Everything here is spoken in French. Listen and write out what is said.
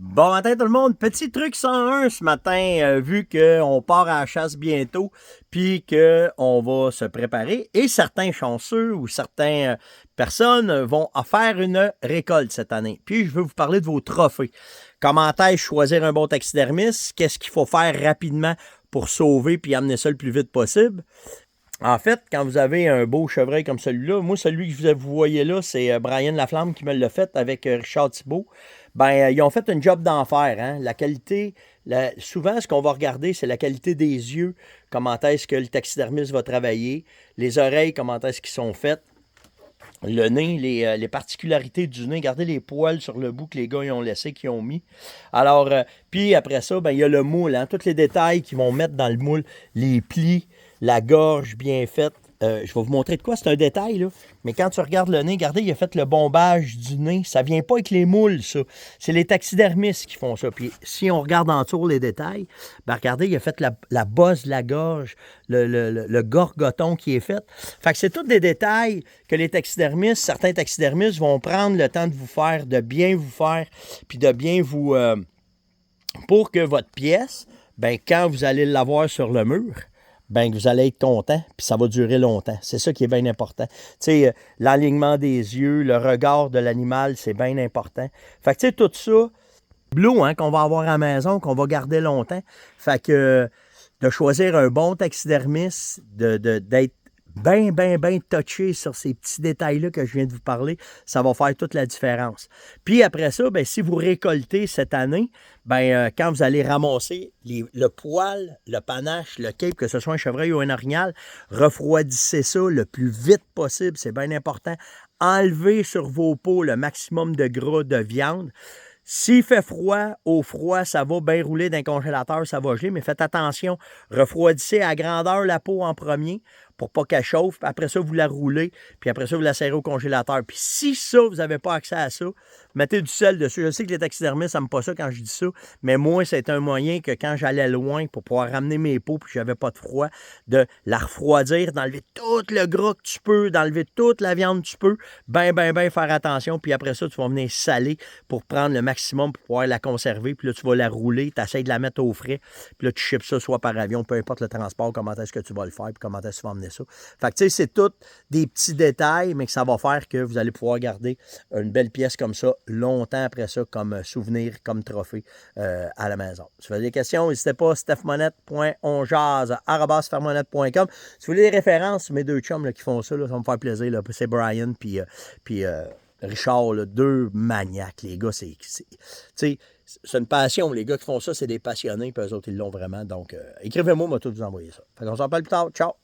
Bon matin tout le monde, petit truc 101 ce matin, vu qu'on part à la chasse bientôt, puis qu'on va se préparer, et certains chanceux ou certaines personnes vont faire une récolte cette année. Puis je veux vous parler de vos trophées. Comment est-ce choisir un bon taxidermiste? Qu'est-ce qu'il faut faire rapidement pour sauver puis amener ça le plus vite possible? En fait, quand vous avez un beau chevreuil comme celui-là, moi, celui que vous voyez là, c'est Brian Laflamme qui me l'a fait avec Richard Thibault. Ils ont fait un job d'enfer. Hein? La qualité, souvent, ce qu'on va regarder, c'est la qualité des yeux, comment est-ce que le taxidermiste va travailler, les oreilles, comment est-ce qu'ils sont faites, le nez, les particularités du nez, regardez les poils sur le bout que les gars ils ont laissé, qu'ils ont mis. Alors, puis après ça, il y a le moule, hein? Tous les détails qu'ils vont mettre dans le moule, les plis, la gorge bien faite. Je vais vous montrer de quoi, c'est un détail, là. Mais quand tu regardes le nez, regardez, il a fait le bombage du nez. Ça vient pas avec les moules, ça. C'est les taxidermistes qui font ça. Puis si on regarde en dessous les détails, regardez, il a fait la bosse de la gorge, le gorgoton qui est fait. Fait que c'est tous des détails que les taxidermistes, certains taxidermistes vont prendre le temps de vous faire, de bien vous faire, puis de bien vous... pour que votre pièce, quand vous allez l'avoir sur le mur, que vous allez être content, puis ça va durer longtemps. C'est ça qui est bien important. Tu sais, l'alignement des yeux, le regard de l'animal, c'est bien important. Fait que, tu sais, tout ça, bleu, hein, qu'on va avoir à la maison, qu'on va garder longtemps. Fait que, de choisir un bon taxidermiste, d'être bien touché sur ces petits détails-là que je viens de vous parler, ça va faire toute la différence. Puis après ça, si vous récoltez cette année, quand vous allez ramasser le poil, le panache, le cape, que ce soit un chevreuil ou un orignal, refroidissez ça le plus vite possible, c'est bien important. Enlevez sur vos peaux le maximum de gras de viande. S'il fait froid, au froid, ça va bien rouler dans le congélateur, ça va geler, mais faites attention, refroidissez à grandeur la peau en premier pour pas qu'elle chauffe. Puis après ça, vous la roulez, puis après ça, vous la serrez au congélateur. Puis si ça, vous n'avez pas accès à ça, mettez du sel dessus. Je sais que les taxidermistes n'aiment pas ça quand je dis ça, mais moi, c'est un moyen que quand j'allais loin pour pouvoir ramener mes peaux puis que j'avais pas de froid, de la refroidir, d'enlever tout le gras que tu peux, d'enlever toute la viande que tu peux, faire attention. Puis après ça, tu vas venir saler pour prendre le maximum pour pouvoir la conserver. Puis là, tu vas la rouler, tu essaies de la mettre au frais. Puis là, tu ships ça soit par avion, peu importe le transport, comment est-ce que tu vas le faire, puis comment est-ce que tu vas emmener ça. Fait que tu sais, c'est tous des petits détails, mais que ça va faire que vous allez pouvoir garder une belle pièce comme ça longtemps après ça, comme souvenir, comme trophée à la maison. Si vous avez des questions, n'hésitez pas, stephmonette.onjase@fermonette.com. Si vous voulez des références, mes deux chums là, qui font ça, là, ça va me faire plaisir. C'est Brian puis Richard, là, deux maniaques, les gars, c'est une passion. Les gars qui font ça, c'est des passionnés, puis eux autres, ils l'ont vraiment. Donc, écrivez-moi, moi, tout vous envoyer ça. Fait qu'on s'en parle plus tard. Ciao!